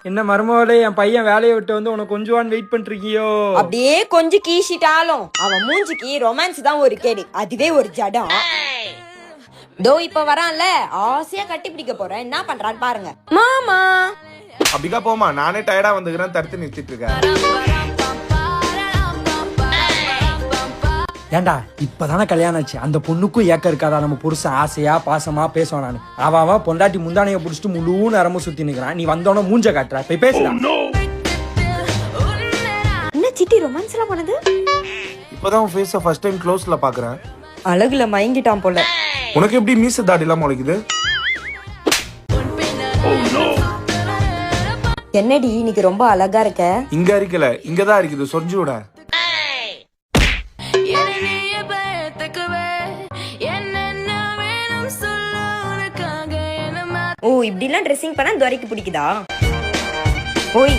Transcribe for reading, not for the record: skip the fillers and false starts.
என்ன மருமகளே, என் பையன் வேலையை விட்டு வந்து உனக்கு கொஞ்சம் வெயிட் பண்ணிருக்கியோ? அப்படியே கொஞ்சம் கீசிட்டாலும் அவன் மூஞ்சிக்கு ரொமான்ஸ் தான் ஒரு கேடு, அதுவே ஒரு ஜடம். தோ இப்ப வரான்ல, ஆசையா கட்டி பிடிக்க போறேன், என்ன பண்றான்னு பாருங்க. மாமா அப்படிக்கா போமா, நானே டயர்டா வந்துக்கிறேன், தடுத்து நிறுத்திட்டு இருக்கேன். ஏண்டா இப்பதானே கல்யாணம் ஆச்சு, அந்த பொண்ணுக்கும் ஏக்க இருக்காதா நம்ம புருஷன் ஆசையா பாசமா பேசுவான்? நான் அவன் பொண்டாட்டி முந்தானைய புடிச்சிட்டு முழு நேரமும் சுத்தி நிக்கிறான், நீ வந்தோட மூஞ்ச காட்டுற, போய் பேசுறான். என்ன சிட்டி ரொமான்ஸ் எல்லாம் பண்ணது? இப்பதான் ஃபேஸ ஃபர்ஸ்ட் டைம் க்ளோஸ்ல பாக்குறேன். அழகுல மயங்கிட்டான் போல. உனக்கு எப்படி மீச தாடி எல்லாம் முளைக்குது? என்னடி இன்னைக்கு ரொம்ப அழகா இருக்க. இங்க இருக்கல, இங்கதான் இருக்குது, சொரிஞ்சு விட. ஓ இப்படி எல்லாம் ட்ரெஸ்ஸிங் பண்ணா துரைக்கு பிடிக்குதா? ஓய்